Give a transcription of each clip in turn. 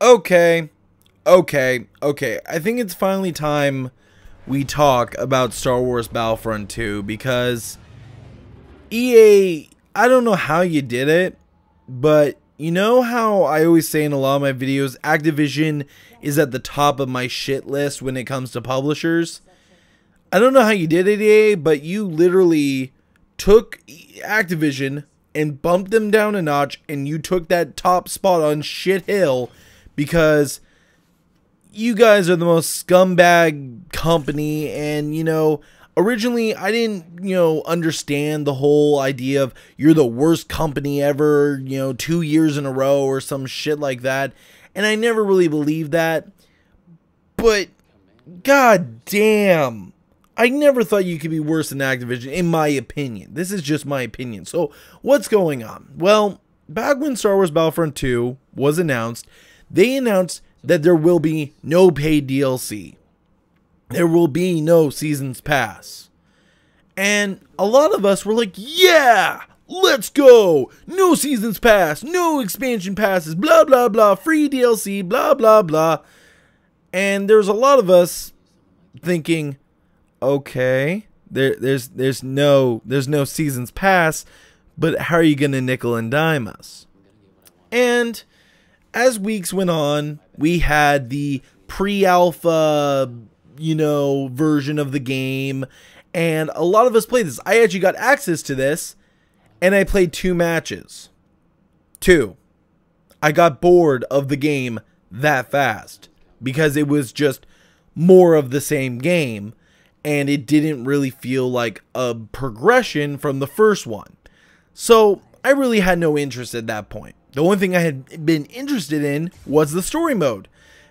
Okay, okay. I think it's finally time we talk about Star Wars Battlefront II because EA, I don't know how you did it, but you know how I always say in a lot of my videos, Activision is at the top of my shit list when it comes to publishers? I don't know how you did it, EA, but you literally took Activision and bumped them down a notch, and you took that top spot on shit hill because you guys are the most scumbag company. And originally I didn't understand the whole idea of you're the worst company ever 2 years in a row or some shit like that, and I never really believed that. But god damn, I never thought you could be worse than Activision, in my opinion. This is just my opinion. So what's going on? Well, back when Star Wars Battlefront 2 was announced, they announced that there will be no paid DLC. There will be no Seasons Pass. And a lot of us were like, yeah, let's go. No Seasons Pass, no expansion passes, blah, blah, blah, free DLC, blah, blah, blah. And there's a lot of us thinking, okay, there's no Seasons Pass, but how are you going to nickel and dime us? And as weeks went on, we had the pre-alpha, version of the game, and a lot of us played this. I actually got access to this, and I played 2 matches. 2. I got bored of the game that fast, because it was just more of the same game, and it didn't really feel like a progression from the first one. So I really had no interest at that point. The only thing I had been interested in was the story mode,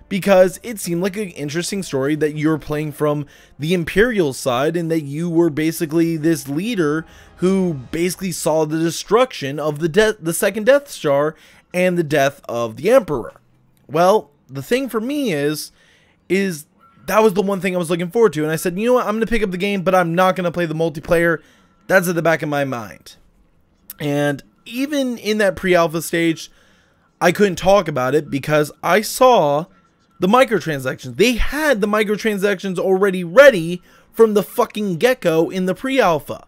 because it seemed like an interesting story that you were playing from the Imperial side, and that you were basically this leader who basically saw the destruction of the second Death Star and the death of the Emperor. Well, the thing for me is that was the one thing I was looking forward to, and I said, you know what, I'm going to pick up the game, but I'm not going to play the multiplayer. That's at the back of my mind. And even in that pre-alpha stage, I couldn't talk about it because I saw the microtransactions. They had the microtransactions already ready from the fucking get-go in the pre-alpha.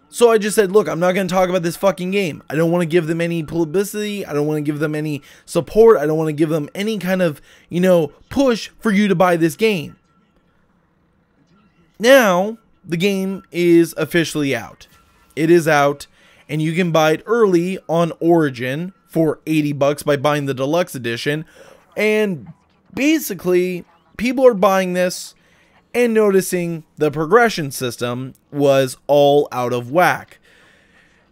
So I just said, look, I'm not going to talk about this fucking game. I don't want to give them any publicity. I don't want to give them any support. I don't want to give them any kind of, push for you to buy this game. Now, the game is officially out. It is out, and you can buy it early on Origin for $80 by buying the deluxe edition. And basically, people are buying this and noticing the progression system was all out of whack.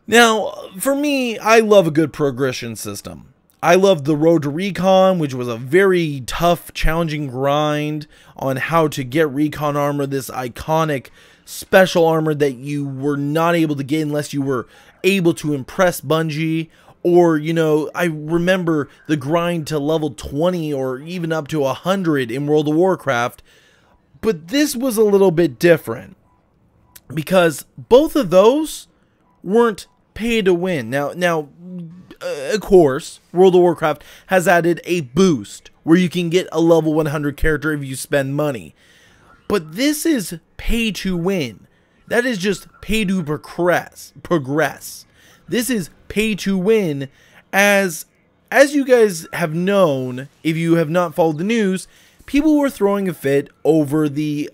Now, for me, I love a good progression system. I love the Road to Recon, which was a very tough, challenging grind on how to get Recon armor, this iconic special armor that you were not able to get unless you were able to impress Bungie. Or, I remember the grind to level 20 or even up to 100 in World of Warcraft. But this was a little bit different, because both of those weren't pay to win. Now, of course, World of Warcraft has added a boost where you can get a level 100 character if you spend money. But this is pay to win. That is just pay to progress. This is pay to win, as you guys have known, if you have not followed the news, people were throwing a fit over the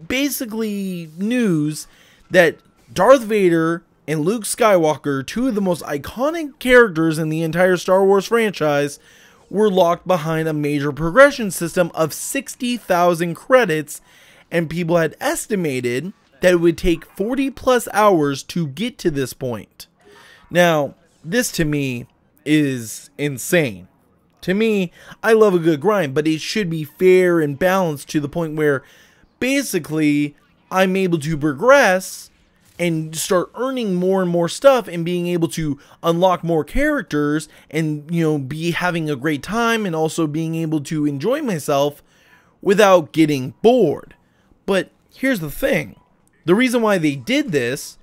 basically news that Darth Vader and Luke Skywalker, 2 of the most iconic characters in the entire Star Wars franchise, were locked behind a major progression system of 60,000 credits, and people had estimated that it would take 40 plus hours to get to this point. Now, this to me is insane. To me, I love a good grind, but it should be fair and balanced to the point where basically I'm able to progress and start earning more and more stuff and being able to unlock more characters and, be having a great time and also being able to enjoy myself without getting bored. But here's the thing. The reason why they did this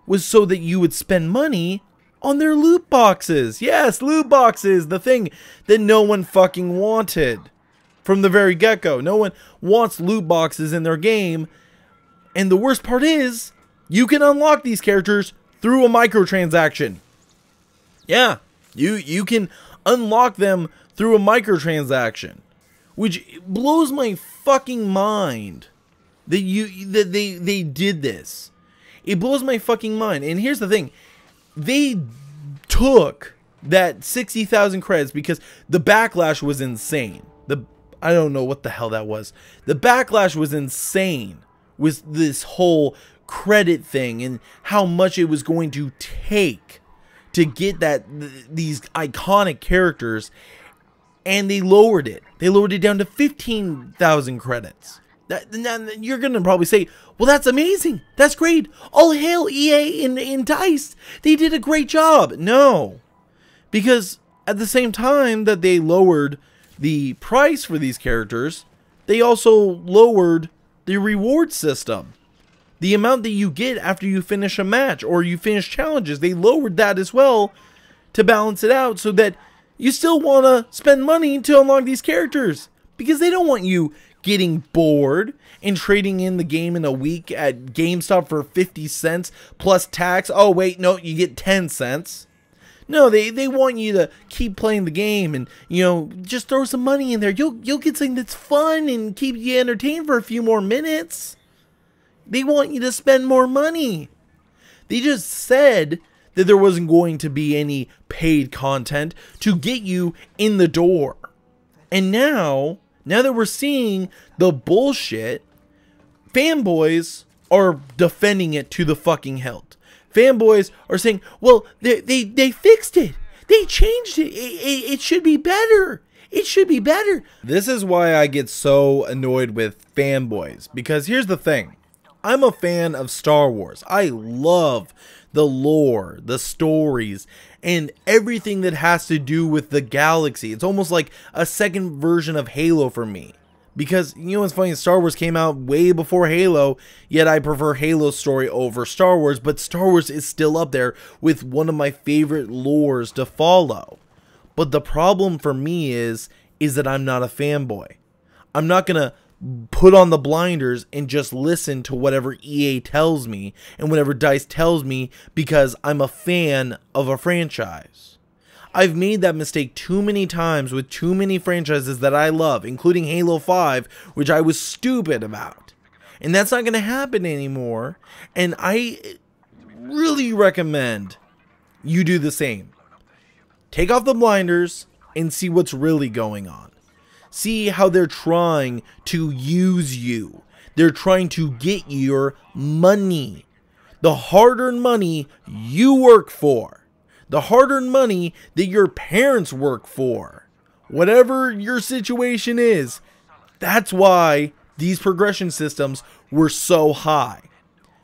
was so that you would spend money on their loot boxes. Yes, loot boxes, the thing that no one fucking wanted from the very get-go. No one wants loot boxes in their game. And the worst part is, you can unlock these characters through a microtransaction. Yeah, you can unlock them through a microtransaction, which blows my fucking mind that they did this. It blows my fucking mind. And here's the thing. They took that 60,000 credits because the backlash was insane. I don't know what the hell that was. The backlash was insane with this whole credit thing and how much it was going to take to get these iconic characters, and they lowered it. They lowered it down to 15,000 credits. You're gonna probably say, well, that's amazing, that's great, all hail EA and DICE, they did a great job. No, because at the same time that they lowered the price for these characters, they also lowered the reward system. The amount that you get after you finish a match or you finish challenges, they lowered that as well to balance it out so that you still want to spend money to unlock these characters, because they don't want you getting bored and trading in the game in a week at GameStop for 50 cents plus tax. Oh wait, no, you get 10 cents. No, they want you to keep playing the game and, you know, just throw some money in there. You'll get something that's fun and keep you entertained for a few more minutes. They want you to spend more money. They just said that there wasn't going to be any paid content to get you in the door. And now that we're seeing the bullshit, fanboys are defending it to the fucking hilt. Fanboys are saying, well, they fixed it. They changed it. It should be better. It should be better. This is why I get so annoyed with fanboys. Because here's the thing. I'm a fan of Star Wars. I love the lore, the stories, and everything that has to do with the galaxy. It's almost like a second version of Halo for me. Because, you know what's funny, Star Wars came out way before Halo, yet I prefer Halo's story over Star Wars, but Star Wars is still up there with one of my favorite lores to follow. But the problem for me is that I'm not a fanboy. I'm not gonna put on the blinders and just listen to whatever EA tells me and whatever DICE tells me because I'm a fan of a franchise. I've made that mistake too many times with too many franchises that I love, including Halo 5, which I was stupid about. And that's not going to happen anymore. And I really recommend you do the same. Take off the blinders and see what's really going on. See how they're trying to use you. They're trying to get your money. The hard-earned money you work for. The hard-earned money that your parents work for. Whatever your situation is, that's why these progression systems were so high.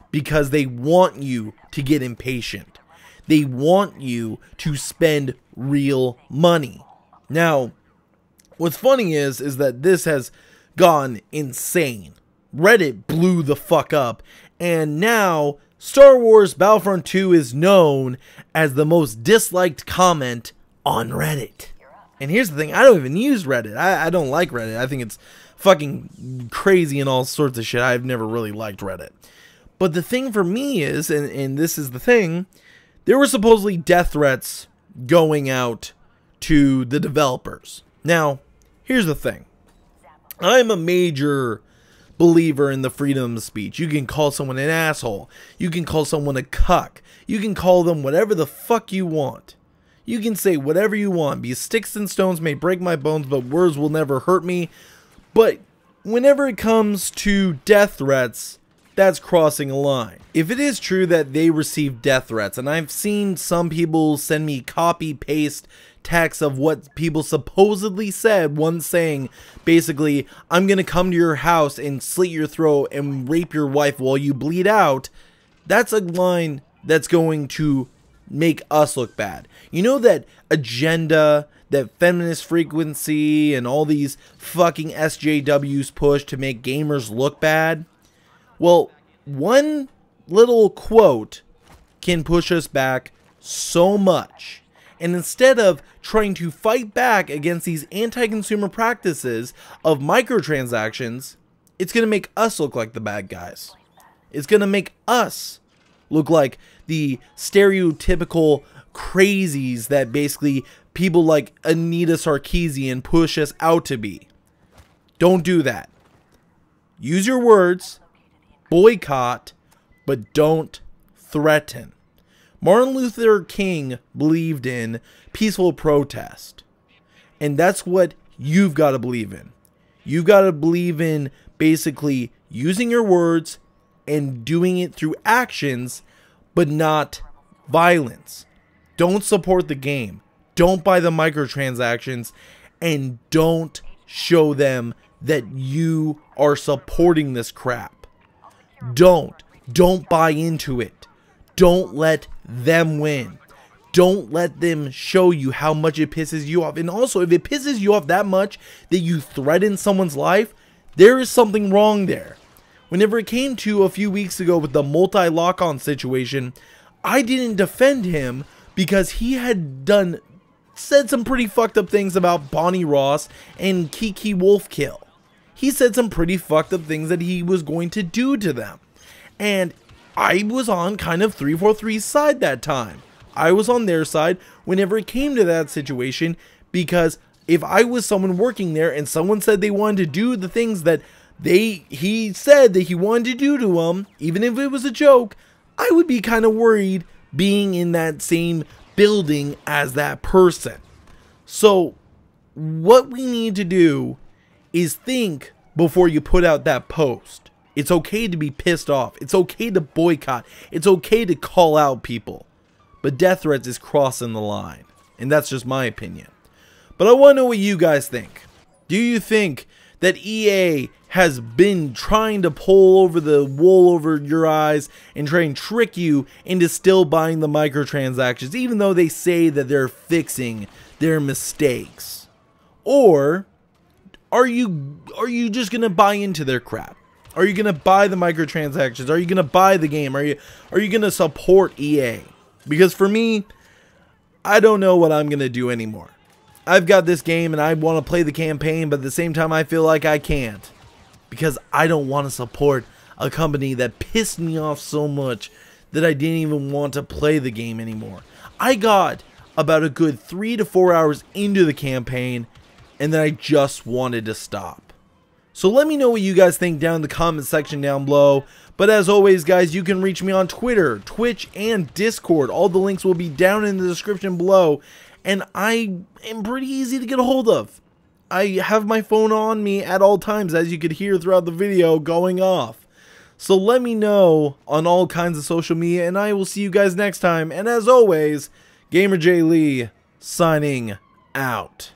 Because they want you to get impatient. They want you to spend real money. Now, what's funny is that this has gone insane. Reddit blew the fuck up, and now Star Wars Battlefront 2 is known as the most disliked comment on Reddit. And here's the thing, I don't even use Reddit. I don't like Reddit. I think it's fucking crazy and all sorts of shit. I've never really liked Reddit. But the thing for me is, and this is the thing, there were supposedly death threats going out to the developers. Now, here's the thing. I'm a major believer in the freedom of speech. You can call someone an asshole. You can call someone a cuck. You can call them whatever the fuck you want. You can say whatever you want. Because sticks and stones may break my bones, but words will never hurt me. But whenever it comes to death threats, that's crossing a line. If it is true that they receive death threats, and I've seen some people send me copy-paste text of what people supposedly said, one saying basically, I'm gonna come to your house and slit your throat and rape your wife while you bleed out, that's a line that's going to make us look bad. You know that agenda, that feminist frequency, and all these fucking SJWs push to make gamers look bad? Well, one little quote can push us back so much. And instead of trying to fight back against these anti-consumer practices of microtransactions, it's going to make us look like the bad guys. It's going to make us look like the stereotypical crazies that basically people like Anita Sarkeesian push us out to be. Don't do that. Use your words, boycott, but don't threaten. Martin Luther King believed in peaceful protest. And that's what you've got to believe in. You've got to believe in basically using your words and doing it through actions, but not violence. Don't support the game. Don't buy the microtransactions. And don't show them that you are supporting this crap. Don't buy into it. Don't let them win. Don't let them show you how much it pisses you off. And also, if it pisses you off that much that you threaten someone's life, there is something wrong there. Whenever it came to a few weeks ago with the multi-lock-on situation, I didn't defend him because he had said some pretty fucked up things about Bonnie Ross and Kiki Wolfkill. He said some pretty fucked up things that he was going to do to them. And I was on kind of 343's side that time. I was on their side whenever it came to that situation, because if I was someone working there and someone said they wanted to do the things that he said that he wanted to do to them, even if it was a joke, I would be kind of worried being in that same building as that person. So what we need to do is think before you put out that post. It's okay to be pissed off. It's okay to boycott. It's okay to call out people. But death threats is crossing the line. And that's just my opinion. But I want to know what you guys think. Do you think that EA has been trying to pull over the wool over your eyes and try and trick you into still buying the microtransactions, even though they say that they're fixing their mistakes? Or are you just going to buy into their crap? Are you going to buy the microtransactions? Are you going to buy the game? Are you going to support EA? Because for me, I don't know what I'm going to do anymore. I've got this game and I want to play the campaign, but at the same time I feel like I can't. Because I don't want to support a company that pissed me off so much that I didn't even want to play the game anymore. I got about a good 3 to 4 hours into the campaign and then I just wanted to stop. So let me know what you guys think down in the comment section down below. But as always, guys, you can reach me on Twitter, Twitch, and Discord. All the links will be down in the description below. And I am pretty easy to get a hold of. I have my phone on me at all times, as you could hear throughout the video going off. So let me know on all kinds of social media, and I will see you guys next time. And as always, GamerJlee signing out.